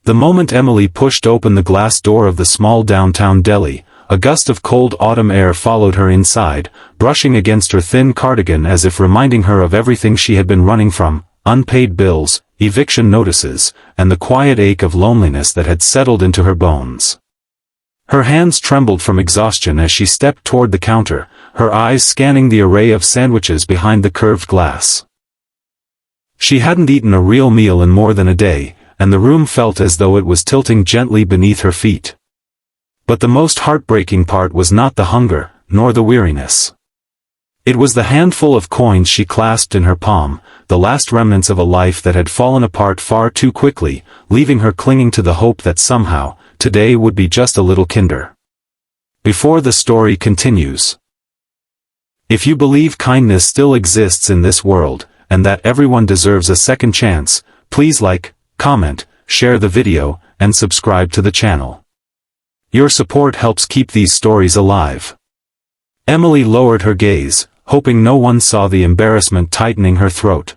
The moment Emily pushed open the glass door of the small downtown deli, a gust of cold autumn air followed her inside, brushing against her thin cardigan as if reminding her of everything she had been running from: unpaid bills, eviction notices, and the quiet ache of loneliness that had settled into her bones. Her hands trembled from exhaustion as she stepped toward the counter, her eyes scanning the array of sandwiches behind the curved glass. She hadn't eaten a real meal in more than a day, and the room felt as though it was tilting gently beneath her feet. But the most heartbreaking part was not the hunger, nor the weariness. It was the handful of coins she clasped in her palm, the last remnants of a life that had fallen apart far too quickly, leaving her clinging to the hope that somehow, today would be just a little kinder. Before the story continues. If you believe kindness still exists in this world, and that everyone deserves a second chance, please like, comment, share the video, and subscribe to the channel. Your support helps keep these stories alive. Emily lowered her gaze, hoping no one saw the embarrassment tightening her throat.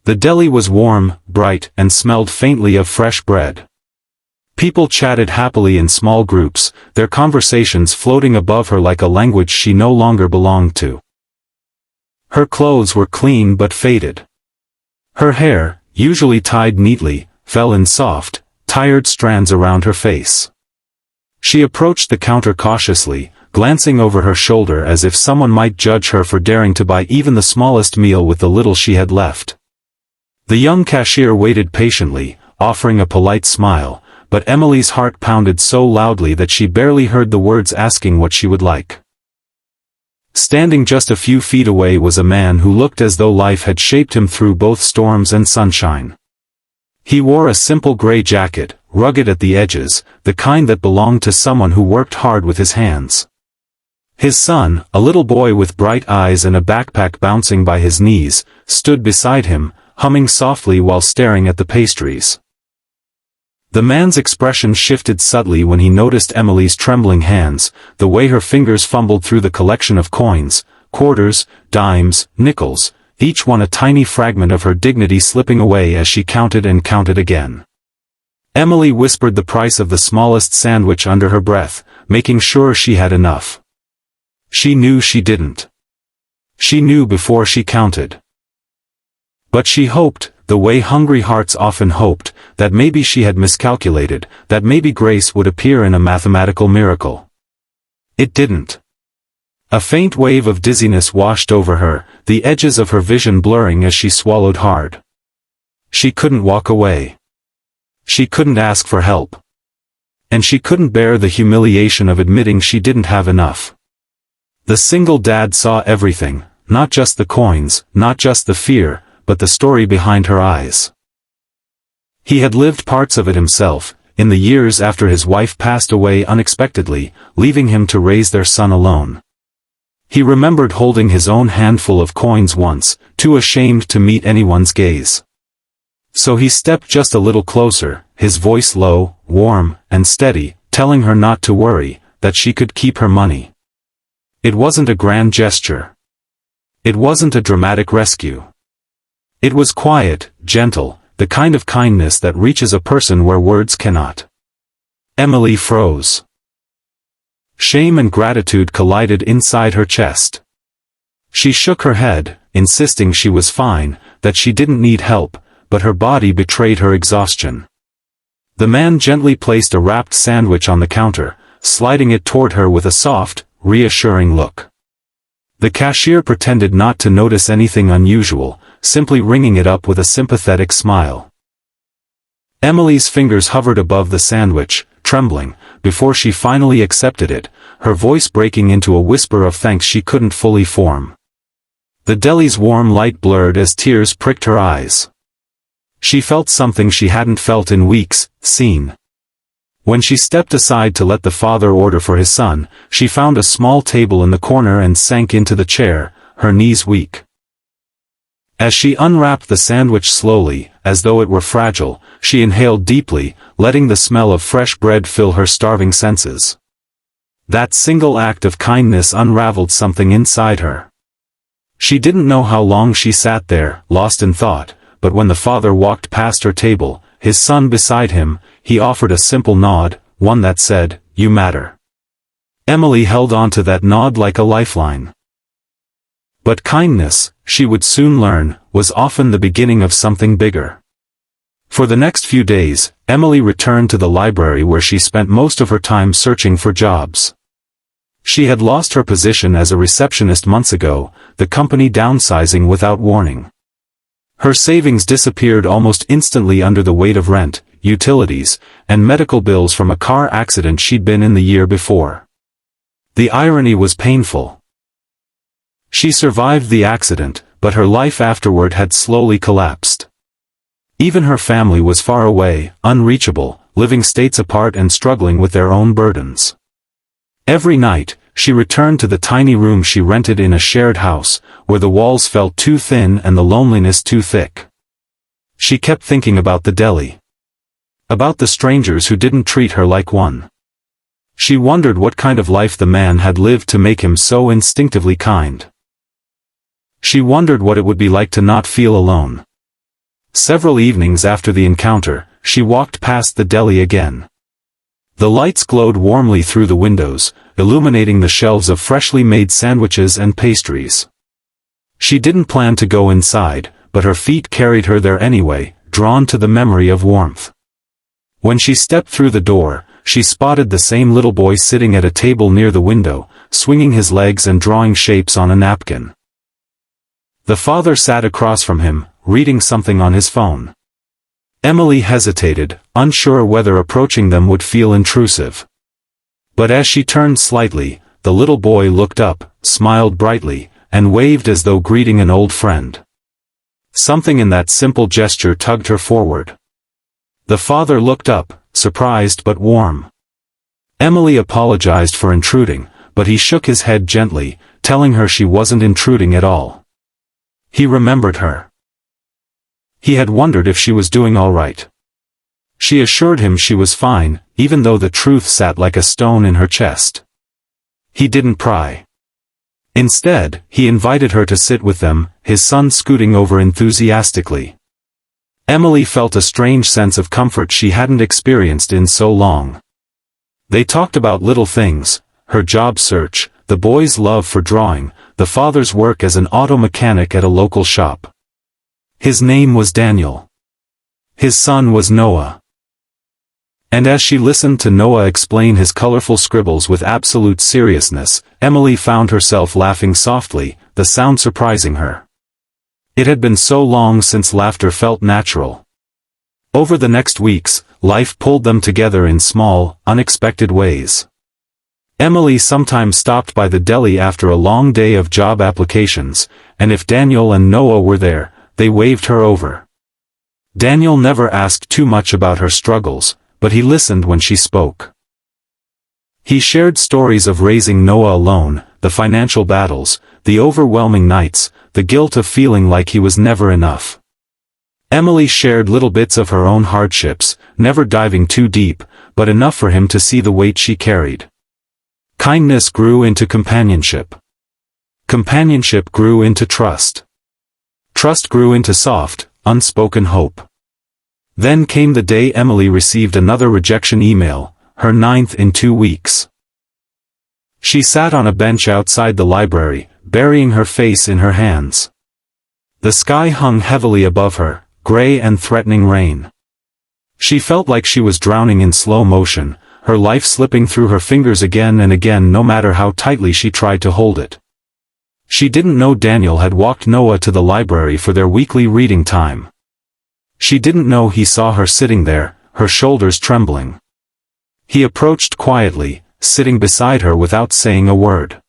The deli was warm, bright, and smelled faintly of fresh bread. People chatted happily in small groups, their conversations floating above her like a language she no longer belonged to. Her clothes were clean but faded. Her hair, usually tied neatly, fell in soft, tired strands around her face. She approached the counter cautiously, glancing over her shoulder as if someone might judge her for daring to buy even the smallest meal with the little she had left. The young cashier waited patiently, offering a polite smile, but Emily's heart pounded so loudly that she barely heard the words asking what she would like. Standing just a few feet away was a man who looked as though life had shaped him through both storms and sunshine. He wore a simple gray jacket, rugged at the edges, the kind that belonged to someone who worked hard with his hands. His son, a little boy with bright eyes and a backpack bouncing by his knees, stood beside him, humming softly while staring at the pastries. The man's expression shifted subtly when he noticed Emily's trembling hands, the way her fingers fumbled through the collection of coins, quarters, dimes, nickels, each one a tiny fragment of her dignity slipping away as she counted and counted again. Emily whispered the price of the smallest sandwich under her breath, making sure she had enough. She knew she didn't. She knew before she counted. But she hoped, the way hungry hearts often hoped, that maybe she had miscalculated, that maybe grace would appear in a mathematical miracle. It didn't. A faint wave of dizziness washed over her, the edges of her vision blurring as she swallowed hard. She couldn't walk away. She couldn't ask for help. And she couldn't bear the humiliation of admitting she didn't have enough. The single dad saw everything, not just the coins, not just the fear, but the story behind her eyes. He had lived parts of it himself, in the years after his wife passed away unexpectedly, leaving him to raise their son alone. He remembered holding his own handful of coins once, too ashamed to meet anyone's gaze. So he stepped just a little closer, his voice low, warm, and steady, telling her not to worry, that she could keep her money. It wasn't a grand gesture. It wasn't a dramatic rescue. It was quiet, gentle, the kind of kindness that reaches a person where words cannot. Emily froze. Shame and gratitude collided inside her chest. She shook her head, insisting she was fine, that she didn't need help, but her body betrayed her exhaustion. The man gently placed a wrapped sandwich on the counter, sliding it toward her with a soft, reassuring look. The cashier pretended not to notice anything unusual, simply ringing it up with a sympathetic smile. Emily's fingers hovered above the sandwich, trembling, before she finally accepted it, her voice breaking into a whisper of thanks she couldn't fully form. The deli's warm light blurred as tears pricked her eyes. She felt something she hadn't felt in weeks, seen. When she stepped aside to let the father order for his son, she found a small table in the corner and sank into the chair, her knees weak. As she unwrapped the sandwich slowly, as though it were fragile, she inhaled deeply, letting the smell of fresh bread fill her starving senses. That single act of kindness unraveled something inside her. She didn't know how long she sat there, lost in thought, but when the father walked past her table, his son beside him, he offered a simple nod, one that said, "You matter." Emily held on to that nod like a lifeline. But kindness, she would soon learn, was often the beginning of something bigger. For the next few days, Emily returned to the library where she spent most of her time searching for jobs. She had lost her position as a receptionist months ago, the company downsizing without warning. Her savings disappeared almost instantly under the weight of rent, utilities, and medical bills from a car accident she'd been in the year before. The irony was painful. She survived the accident, but her life afterward had slowly collapsed. Even her family was far away, unreachable, living states apart and struggling with their own burdens. Every night, she returned to the tiny room she rented in a shared house, where the walls felt too thin and the loneliness too thick. She kept thinking about the deli. About the strangers who didn't treat her like one. She wondered what kind of life the man had lived to make him so instinctively kind. She wondered what it would be like to not feel alone. Several evenings after the encounter, she walked past the deli again. The lights glowed warmly through the windows, illuminating the shelves of freshly made sandwiches and pastries. She didn't plan to go inside, but her feet carried her there anyway, drawn to the memory of warmth. When she stepped through the door, she spotted the same little boy sitting at a table near the window, swinging his legs and drawing shapes on a napkin. The father sat across from him, reading something on his phone. Emily hesitated, unsure whether approaching them would feel intrusive. But as she turned slightly, the little boy looked up, smiled brightly, and waved as though greeting an old friend. Something in that simple gesture tugged her forward. The father looked up, surprised but warm. Emily apologized for intruding, but he shook his head gently, telling her she wasn't intruding at all. He remembered her. He had wondered if she was doing all right. She assured him she was fine, even though the truth sat like a stone in her chest. He didn't pry. Instead, he invited her to sit with them, his son scooting over enthusiastically. Emily felt a strange sense of comfort she hadn't experienced in so long. They talked about little things, her job search, the boy's love for drawing, the father's work as an auto mechanic at a local shop. His name was Daniel. His son was Noah. And as she listened to Noah explain his colorful scribbles with absolute seriousness, Emily found herself laughing softly, the sound surprising her. It had been so long since laughter felt natural. Over the next weeks, life pulled them together in small, unexpected ways. Emily sometimes stopped by the deli after a long day of job applications, and if Daniel and Noah were there, they waved her over. Daniel never asked too much about her struggles, but he listened when she spoke. He shared stories of raising Noah alone, the financial battles, the overwhelming nights, the guilt of feeling like he was never enough. Emily shared little bits of her own hardships, never diving too deep, but enough for him to see the weight she carried. Kindness grew into companionship. Companionship grew into trust. Trust grew into soft, unspoken hope. Then came the day Emily received another rejection email, her 9th in 2 weeks. She sat on a bench outside the library, burying her face in her hands. The sky hung heavily above her, gray and threatening rain. She felt like she was drowning in slow motion, her life slipping through her fingers again and again no matter how tightly she tried to hold it. She didn't know Daniel had walked Noah to the library for their weekly reading time. She didn't know he saw her sitting there, her shoulders trembling. He approached quietly, sitting beside her without saying a word.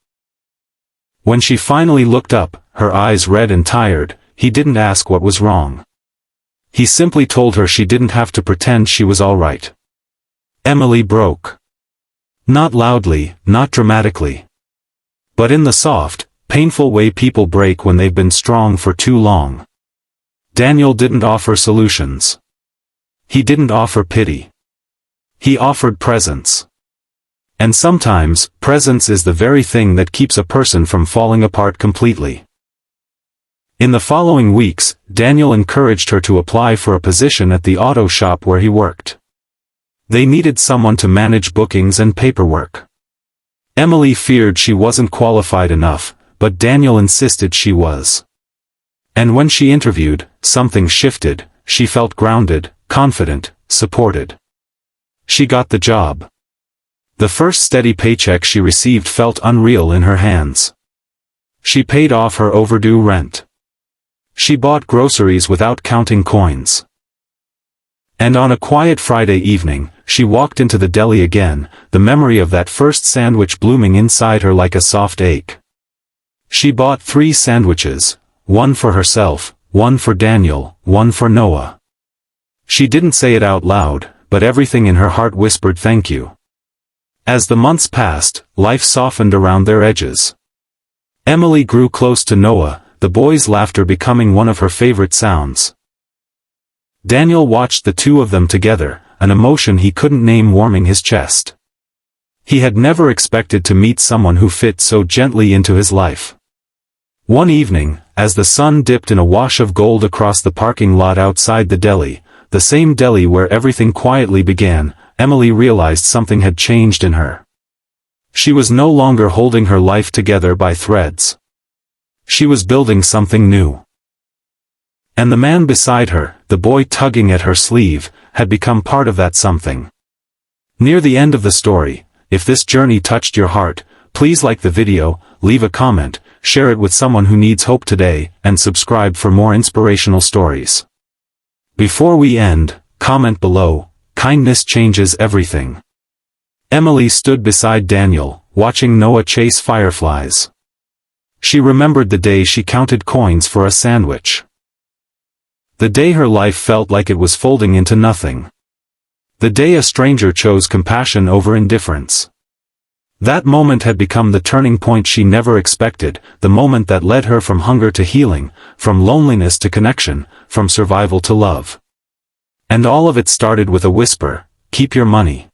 When she finally looked up, her eyes red and tired, he didn't ask what was wrong. He simply told her she didn't have to pretend she was all right. Emily broke. Not loudly, not dramatically. But in the soft, painful way people break when they've been strong for too long. Daniel didn't offer solutions. He didn't offer pity. He offered presence. And sometimes, presence is the very thing that keeps a person from falling apart completely. In the following weeks, Daniel encouraged her to apply for a position at the auto shop where he worked. They needed someone to manage bookings and paperwork. Emily feared she wasn't qualified enough, but Daniel insisted she was. And when she interviewed, something shifted. She felt grounded, confident, supported. She got the job. The first steady paycheck she received felt unreal in her hands. She paid off her overdue rent. She bought groceries without counting coins. And on a quiet Friday evening, she walked into the deli again, the memory of that first sandwich blooming inside her like a soft ache. She bought 3 sandwiches, one for herself, one for Daniel, one for Noah. She didn't say it out loud, but everything in her heart whispered thank you. As the months passed, life softened around their edges. Emily grew close to Noah, the boy's laughter becoming one of her favorite sounds. Daniel watched the two of them together, an emotion he couldn't name warming his chest. He had never expected to meet someone who fit so gently into his life. One evening, as the sun dipped in a wash of gold across the parking lot outside the deli, the same deli where everything quietly began, Emily realized something had changed in her. She was no longer holding her life together by threads. She was building something new. And the man beside her, the boy tugging at her sleeve, had become part of that something. Near the end of the story, if this journey touched your heart, please like the video, leave a comment, share it with someone who needs hope today, and subscribe for more inspirational stories. Before we end, comment below, kindness changes everything. Emily stood beside Daniel, watching Noah chase fireflies. She remembered the day she counted coins for a sandwich. The day her life felt like it was folding into nothing. The day a stranger chose compassion over indifference. That moment had become the turning point she never expected, the moment that led her from hunger to healing, from loneliness to connection, from survival to love. And all of it started with a whisper, "Keep your money."